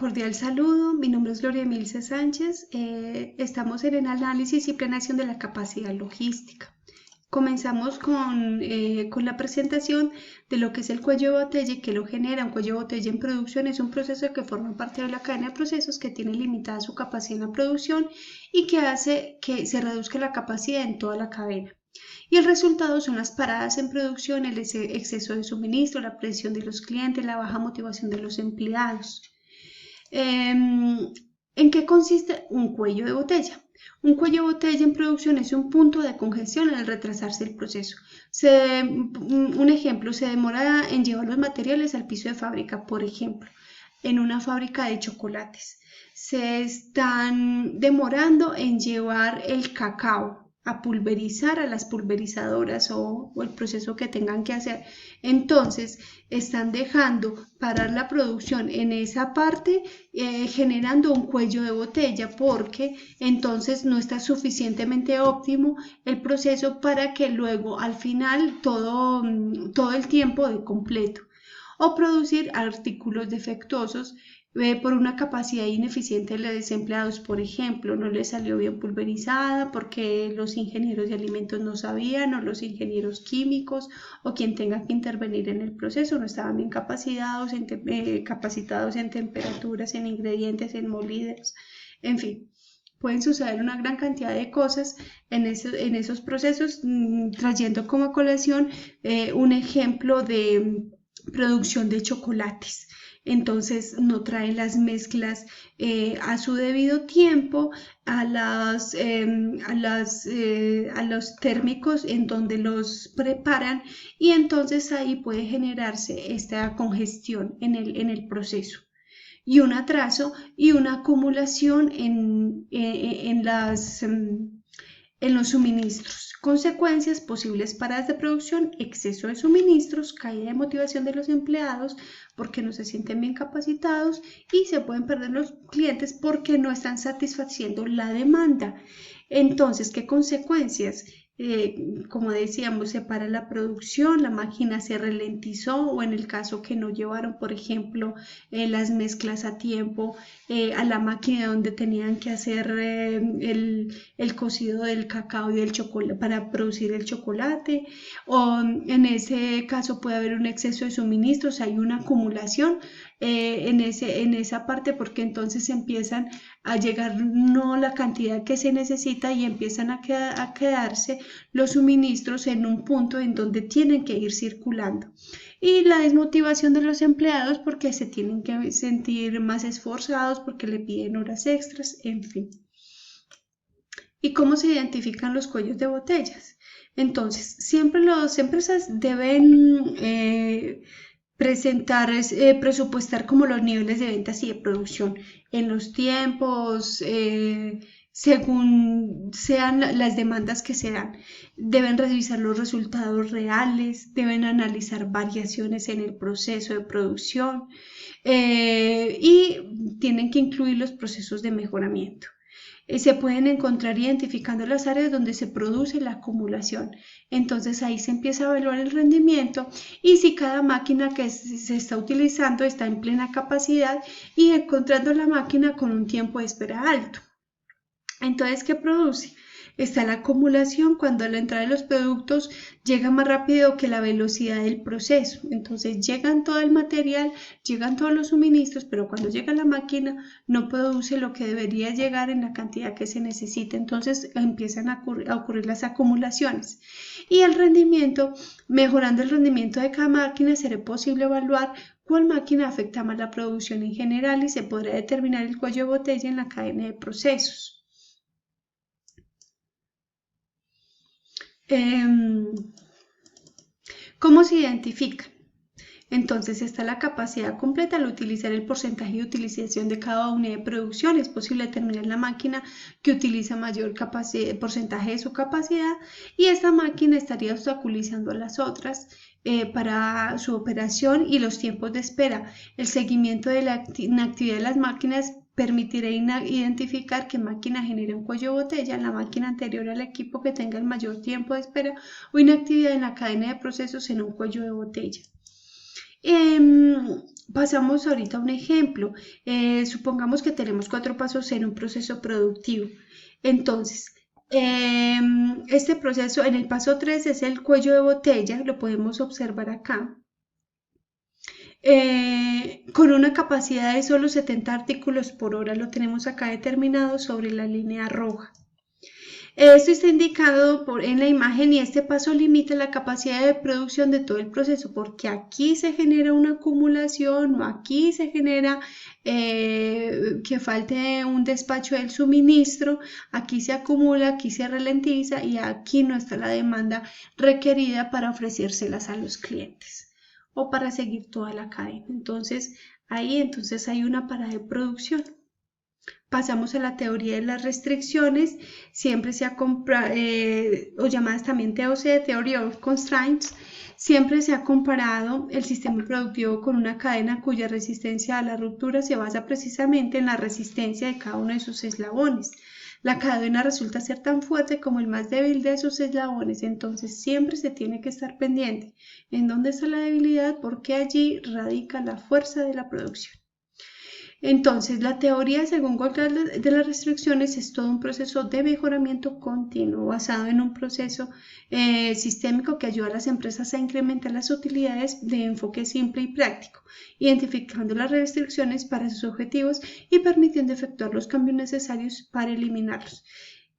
Cordial saludo, mi nombre es Gloria Emilce Sánchez. Estamos en el análisis y planeación de la capacidad logística. Comenzamos con la presentación de lo que es el cuello de botella y que lo genera. Un cuello de botella en producción es un proceso que forma parte de la cadena de procesos que tiene limitada su capacidad en la producción y que hace que se reduzca la capacidad en toda la cadena. Y el resultado son las paradas en producción, el exceso de suministro, la presión de los clientes, la baja motivación de los empleados. ¿En qué consiste un cuello de botella? Un cuello de botella en producción es un punto de congestión al retrasarse el proceso. Un ejemplo, se demora en llevar los materiales al piso de fábrica, por ejemplo, en una fábrica de chocolates. Se están demorando en llevar el cacao a pulverizar a las pulverizadoras o el proceso que tengan que hacer. Entonces, están dejando parar la producción en esa parte, generando un cuello de botella, porque entonces no está suficientemente óptimo el proceso para que luego al final todo el tiempo de completo. O producir artículos defectuosos por una capacidad ineficiente de los empleados. Por ejemplo, no les salió bien pulverizada porque los ingenieros de alimentos no sabían, o los ingenieros químicos, o quien tenga que intervenir en el proceso no estaban bien capacitados en temperaturas, en ingredientes, en molidas, en fin. Pueden suceder una gran cantidad de cosas en esos procesos, trayendo como colación un ejemplo de producción de chocolates. Entonces no traen las mezclas a su debido tiempo a los térmicos en donde los preparan, y entonces ahí puede generarse esta congestión en el proceso y un atraso y una acumulación en los suministros. Consecuencias: posibles paradas de producción, exceso de suministros, caída de motivación de los empleados porque no se sienten bien capacitados, y se pueden perder los clientes porque no están satisfaciendo la demanda. Entonces, ¿qué consecuencias? Como decíamos, se para la producción, la máquina se ralentizó, o en el caso que no llevaron, por ejemplo, las mezclas a tiempo a la máquina donde tenían que hacer el cocido del cacao y del chocolate para producir el chocolate, o en ese caso puede haber un exceso de suministros, hay una acumulación en esa parte, porque entonces empiezan a llegar no la cantidad que se necesita y empiezan a quedarse los suministros en un punto en donde tienen que ir circulando. Y la desmotivación de los empleados porque se tienen que sentir más esforzados, porque le piden horas extras, en fin. ¿Y cómo se identifican los cuellos de botellas? Entonces, siempre las empresas deben presupuestar como los niveles de ventas y de producción en los tiempos, según sean las demandas que se dan. Deben revisar los resultados reales, deben analizar variaciones en el proceso de producción y tienen que incluir los procesos de mejoramiento. Se pueden encontrar identificando las áreas donde se produce la acumulación. Entonces ahí se empieza a evaluar el rendimiento y si cada máquina que se está utilizando está en plena capacidad, y encontrando la máquina con un tiempo de espera alto. Entonces, ¿qué produce? Está la acumulación, cuando la entrada de los productos llega más rápido que la velocidad del proceso. Entonces llegan todo el material, llegan todos los suministros, pero cuando llega la máquina no produce lo que debería llegar en la cantidad que se necesita. Entonces empiezan a ocurrir las acumulaciones. Y el rendimiento: mejorando el rendimiento de cada máquina, será posible evaluar cuál máquina afecta más la producción en general y se podrá determinar el cuello de botella en la cadena de procesos. ¿Cómo se identifica? Entonces está la capacidad completa. Al utilizar el porcentaje de utilización de cada unidad de producción, es posible determinar la máquina que utiliza mayor porcentaje de su capacidad, y esta máquina estaría obstaculizando a las otras para su operación y los tiempos de espera. El seguimiento de la inactividad de las máquinas permitirá identificar qué máquina genera un cuello de botella, la máquina anterior al equipo que tenga el mayor tiempo de espera o inactividad en la cadena de procesos en un cuello de botella. pasamos ahorita a un ejemplo. Supongamos que tenemos 4 pasos en un proceso productivo. Entonces, este proceso en el paso 3 es el cuello de botella, lo podemos observar acá. Con una capacidad de solo 70 artículos por hora, lo tenemos acá determinado sobre la línea roja. Esto está indicado en la imagen y este paso limita la capacidad de producción de todo el proceso porque aquí se genera una acumulación o aquí se genera que falte un despacho del suministro, aquí se acumula, aquí se ralentiza y aquí no está la demanda requerida para ofrecérselas a los clientes o para seguir toda la cadena. Entonces hay una parada de producción. Pasamos a la teoría de las restricciones, siempre se ha o llamadas también TOC, Theory of Constraints, siempre se ha comparado el sistema productivo con una cadena cuya resistencia a la ruptura se basa precisamente en la resistencia de cada uno de sus eslabones. La cadena resulta ser tan fuerte como el más débil de sus eslabones, entonces siempre se tiene que estar pendiente en dónde está la debilidad, porque allí radica la fuerza de la producción. Entonces, la teoría, según Goldgar, de las restricciones es todo un proceso de mejoramiento continuo basado en un proceso sistémico que ayuda a las empresas a incrementar las utilidades de enfoque simple y práctico, identificando las restricciones para sus objetivos y permitiendo efectuar los cambios necesarios para eliminarlos.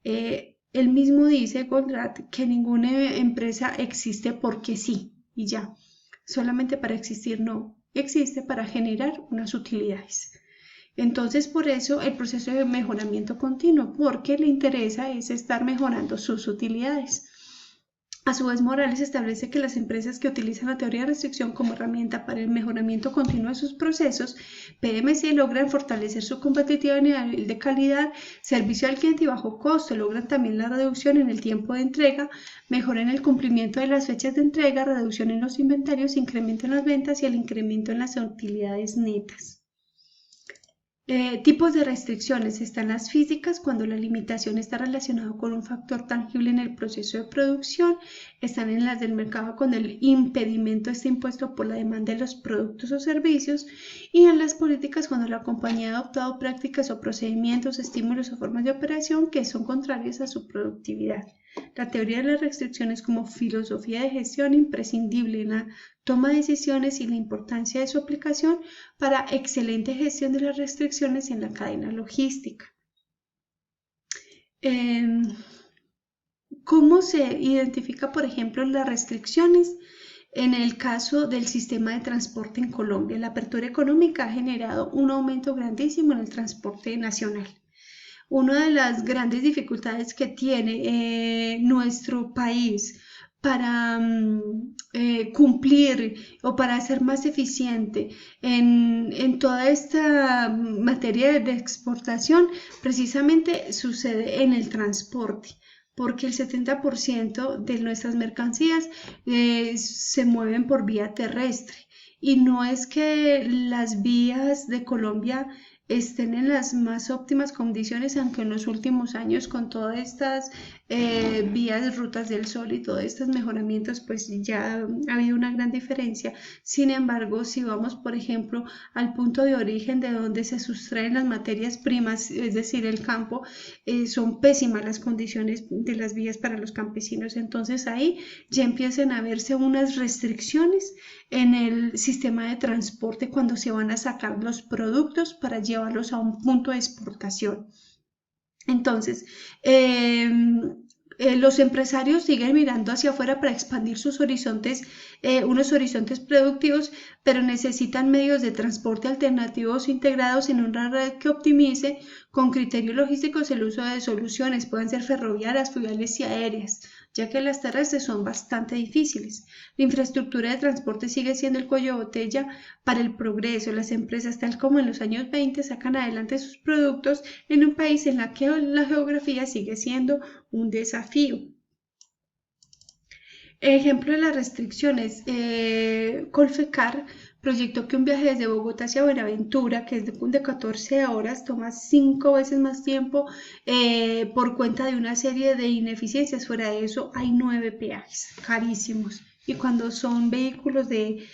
Él mismo dice, Goldgar, que ninguna empresa existe porque sí y ya, solamente para existir no, existe para generar unas utilidades. Entonces, por eso el proceso de mejoramiento continuo, porque le interesa es estar mejorando sus utilidades. A su vez, Morales establece que las empresas que utilizan la teoría de restricción como herramienta para el mejoramiento continuo de sus procesos, PMC, logran fortalecer su competitividad a nivel de calidad, servicio al cliente y bajo costo, logran también la reducción en el tiempo de entrega, mejoran el cumplimiento de las fechas de entrega, reducción en los inventarios, incremento en las ventas y el incremento en las utilidades netas. Tipos de restricciones. Están las físicas, cuando la limitación está relacionada con un factor tangible en el proceso de producción. Están en las del mercado, cuando el impedimento está impuesto por la demanda de los productos o servicios. Y en las políticas, cuando la compañía ha adoptado prácticas o procedimientos, estímulos o formas de operación que son contrarias a su productividad. La teoría de las restricciones como filosofía de gestión imprescindible en la toma de decisiones y la importancia de su aplicación para excelente gestión de las restricciones en la cadena logística. ¿Cómo se identifica, por ejemplo, las restricciones? En el caso del sistema de transporte en Colombia, la apertura económica ha generado un aumento grandísimo en el transporte nacional. Una de las grandes dificultades que tiene nuestro país para cumplir o para ser más eficiente en toda esta materia de exportación precisamente sucede en el transporte, porque el 70% de nuestras mercancías se mueven por vía terrestre y no es que las vías de Colombia estén en las más óptimas condiciones, aunque en los últimos años con todas estas vías, rutas del sol y todos estos mejoramientos, pues ya ha habido una gran diferencia. Sin embargo, si vamos, por ejemplo, al punto de origen de donde se sustraen las materias primas, es decir, el campo, son pésimas las condiciones de las vías para los campesinos. Entonces ahí ya empiezan a verse unas restricciones en el sistema de transporte cuando se van a sacar los productos para llevarlos a un punto de exportación. Entonces, los empresarios siguen mirando hacia afuera para expandir sus horizontes, unos horizontes productivos, pero necesitan medios de transporte alternativos integrados en una red que optimice con criterios logísticos el uso de soluciones, pueden ser ferroviarias, fluviales y aéreas, ya que las terrestres son bastante difíciles. La infraestructura de transporte sigue siendo el cuello de botella para el progreso. Las empresas, tal como en los años 20, sacan adelante sus productos en un país en el que la geografía sigue siendo un desafío. Ejemplo de las restricciones, Colfecar proyectó que un viaje desde Bogotá hacia Buenaventura, que es de 14 horas, toma 5 veces más tiempo por cuenta de una serie de ineficiencias. Fuera de eso, hay 9 peajes carísimos. Y cuando son vehículos de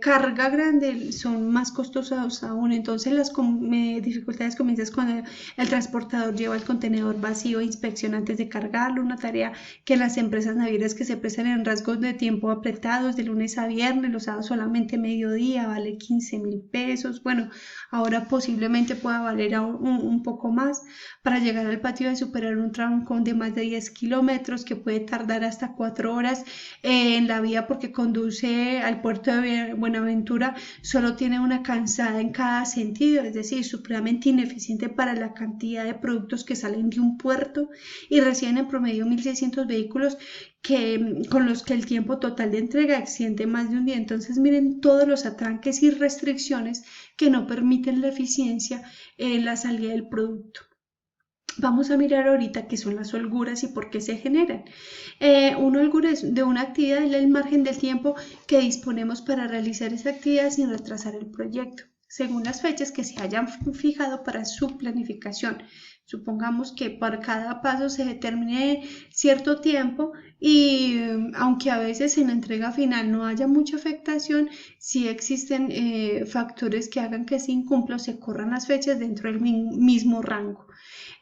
carga grande son más costosos aún. Entonces las dificultades comienzan cuando el transportador lleva el contenedor vacío e inspección antes de cargarlo, una tarea que las empresas navieras que se prestan en rasgos de tiempo apretados de lunes a viernes, los sábados solamente mediodía, vale 15.000 pesos. Bueno, ahora posiblemente pueda valer un poco más. Para llegar al patio de superar un tramo de más de 10 kilómetros que puede tardar hasta 4 horas en la vía porque conduce al puerto de Buenaventura, solo tiene una calzada en cada sentido, es decir, supremamente ineficiente para la cantidad de productos que salen de un puerto y reciben en promedio 1.600 vehículos con los que el tiempo total de entrega extiende más de un día. Entonces miren todos los atranques y restricciones que no permiten la eficiencia en la salida del producto. Vamos a mirar ahorita qué son las holguras y por qué se generan. Una holgura de una actividad es el margen del tiempo que disponemos para realizar esa actividad sin retrasar el proyecto, según las fechas que se hayan fijado para su planificación. Supongamos que por cada paso se determine cierto tiempo y aunque a veces en la entrega final no haya mucha afectación, sí existen factores que hagan que se incumpla o se corran las fechas dentro del mismo rango.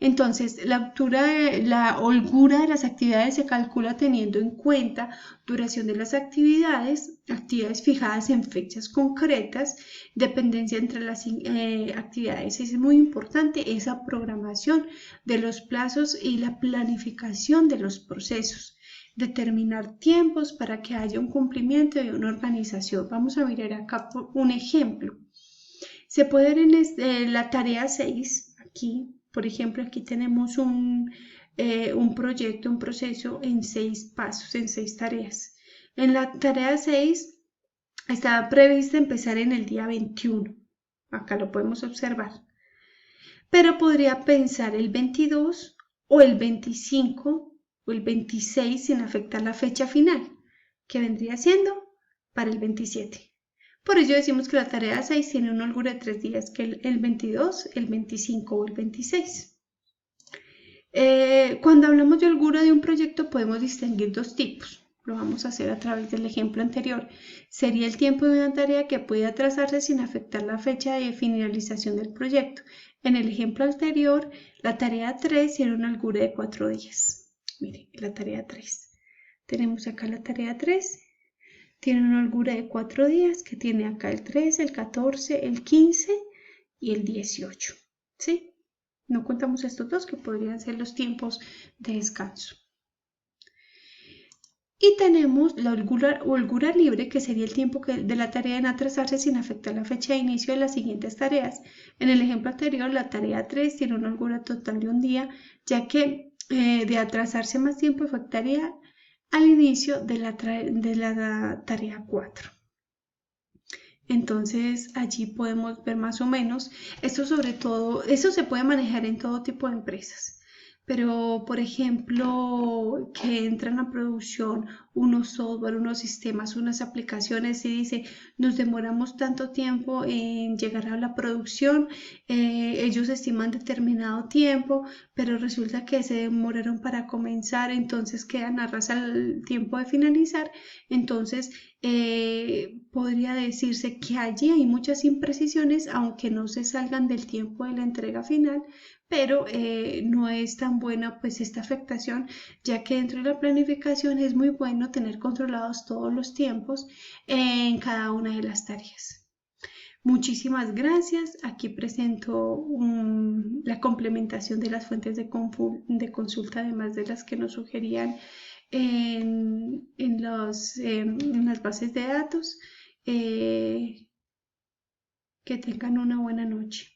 Entonces, la holgura de las actividades se calcula teniendo en cuenta duración de las actividades fijadas en fechas concretas, dependencia entre las actividades. Es muy importante esa programación de los plazos y la planificación de los procesos. Determinar tiempos para que haya un cumplimiento y una organización. Vamos a mirar acá un ejemplo. Se puede ver en la tarea 6, aquí, por ejemplo, aquí tenemos un proyecto, un proceso en 6 pasos, en 6 tareas. En la tarea 6 estaba prevista empezar en el día 21. Acá lo podemos observar. Pero podría pensar el 22 o el 25 o el 26 sin afectar la fecha final, que vendría siendo para el 27. Por ello decimos que la tarea 6 tiene una holgura de 3 días, que el 22, el 25 o el 26. Cuando hablamos de holgura de un proyecto podemos distinguir dos tipos. Lo vamos a hacer a través del ejemplo anterior. Sería el tiempo de una tarea que puede atrasarse sin afectar la fecha de finalización del proyecto. En el ejemplo anterior, la tarea 3 tiene una holgura de 4 días. Miren, la tarea 3. Tenemos acá la tarea 3. Tiene una holgura de 4 días, que tiene acá el 13, el 14, el 15 y el 18. ¿Sí? No contamos estos dos que podrían ser los tiempos de descanso. Y tenemos la holgura libre, que sería el tiempo de la tarea en atrasarse sin afectar la fecha de inicio de las siguientes tareas. En el ejemplo anterior, la tarea 3 tiene una holgura total de un día, ya que de atrasarse más tiempo afectaría al inicio de la tarea 4. Entonces allí podemos ver más o menos, esto sobre todo, eso se puede manejar en todo tipo de empresas. Pero, por ejemplo, que entran a producción unos software, unos sistemas, unas aplicaciones y dice, nos demoramos tanto tiempo en llegar a la producción, ellos estiman determinado tiempo, pero resulta que se demoraron para comenzar, entonces quedan a ras al tiempo de finalizar. Entonces, podría decirse que allí hay muchas imprecisiones, aunque no se salgan del tiempo de la entrega final, pero no es tan buena pues esta afectación, ya que dentro de la planificación es muy bueno tener controlados todos los tiempos en cada una de las tareas. Muchísimas gracias. Aquí presento la complementación de las fuentes de consulta, además de las que nos sugerían en las bases de datos. Que tengan una buena noche.